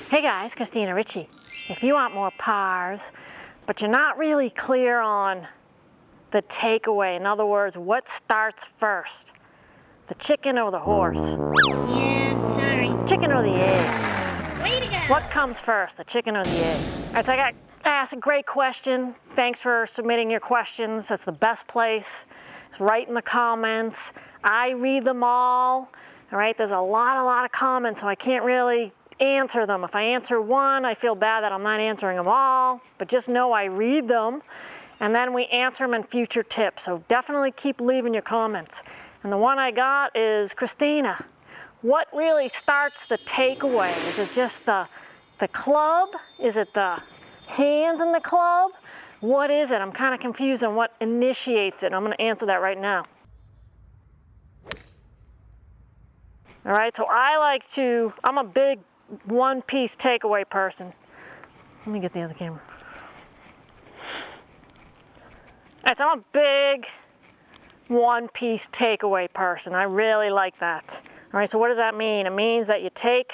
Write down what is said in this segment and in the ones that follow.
Hey guys, Christina Ritchie. If you want more pars, but you're not really clear on the takeaway, in other words, what starts first? The chicken or the horse? Yeah, sorry. Chicken or the egg? Way to go! What comes first, the chicken or the egg? All right, so I got asked a great question. Thanks for submitting your questions. That's the best place. It's right in the comments. I read them all. All right, there's a lot of comments, so I can't really answer them. If I answer one, I feel bad that I'm not answering them all, but just know I read them, and then we answer them in future tips. So definitely keep leaving your comments. And the one I got is, Christina, what really starts the takeaway? Is it just the club? Is it the hands in the club? What is it? I'm kind of confused on what initiates it. I'm going to answer that right now. All right, so I'm a big one-piece takeaway person. Let me get the other camera. All right, so I'm a big one-piece takeaway person. I really like that. All right, so what does that mean? It means that you take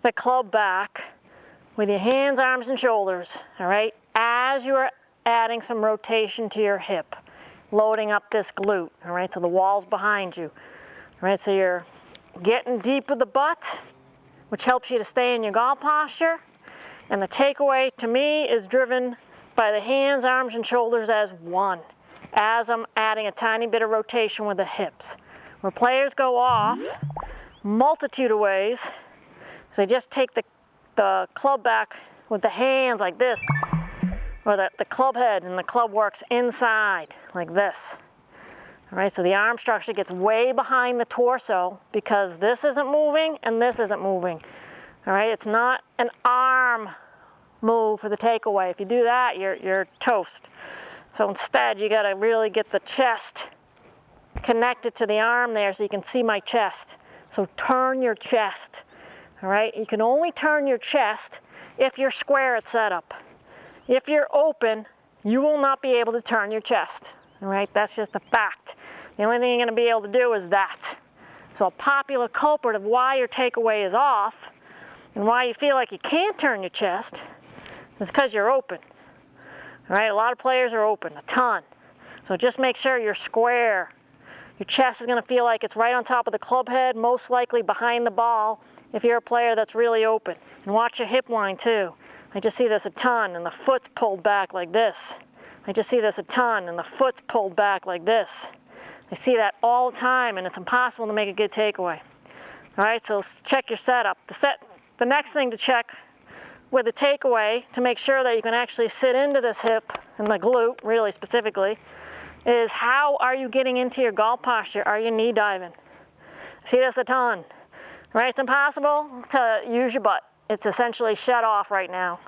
the club back with your hands, arms, and shoulders, all right, as you are adding some rotation to your hip, loading up this glute, all right, so the wall's behind you. All right, so you're getting deep with the butt, which helps you to stay in your golf posture. And the takeaway to me is driven by the hands, arms, and shoulders as one, as I'm adding a tiny bit of rotation with the hips. Where players go off, multitude of ways, so they just take the club back with the hands like this, or the club head, and the club works inside like this. All right, so the arm structure gets way behind the torso because this isn't moving and this isn't moving. All right, it's not an arm move for the takeaway. If you do that, you're toast. So instead, you got to really get the chest connected to the arm there so you can see my chest. So turn your chest. All right, you can only turn your chest if you're square at setup. If you're open, you will not be able to turn your chest. All right, that's just a fact. The only thing you're going to be able to do is that. So a popular culprit of why your takeaway is off and why you feel like you can't turn your chest is because you're open. All right, a lot of players are open, a ton. So just make sure you're square. Your chest is going to feel like it's right on top of the club head, most likely behind the ball if you're a player that's really open. And watch your hip line too. I just see this a ton, and the foot's pulled back like this. I just see this a ton, and the foot's pulled back like this. I see that all the time, and it's impossible to make a good takeaway. All right, so check your setup. The next thing to check with the takeaway to make sure that you can actually sit into this hip and the glute, really specifically, is how are you getting into your golf posture? Are you knee diving? I see this a ton. All right, it's impossible to use your butt. It's essentially shut off right now.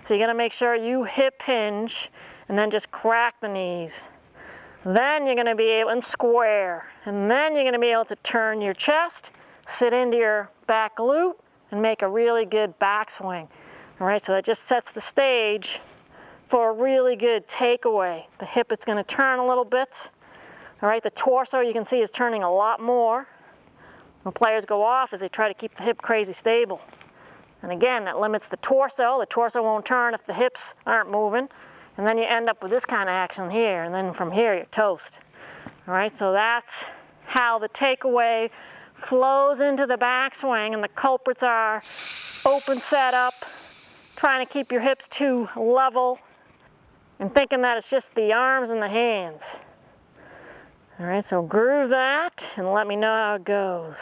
So you're going to make sure you hip hinge and then just crack the knees. Then you're going to be able, and square, and then you're going to be able to turn your chest, sit into your back glute, and make a really good backswing. All right, so that just sets the stage for a really good takeaway. The hip is going to turn a little bit. All right, the torso you can see is turning a lot more. When players go off is they try to keep the hip crazy stable. And again, that limits the torso. The torso won't turn if the hips aren't moving. And then you end up with this kind of action here, and then from here you're toast. All right, so that's how the takeaway flows into the backswing, and the culprits are open setup, trying to keep your hips too level, and thinking that it's just the arms and the hands. All right, so groove that, and let me know how it goes.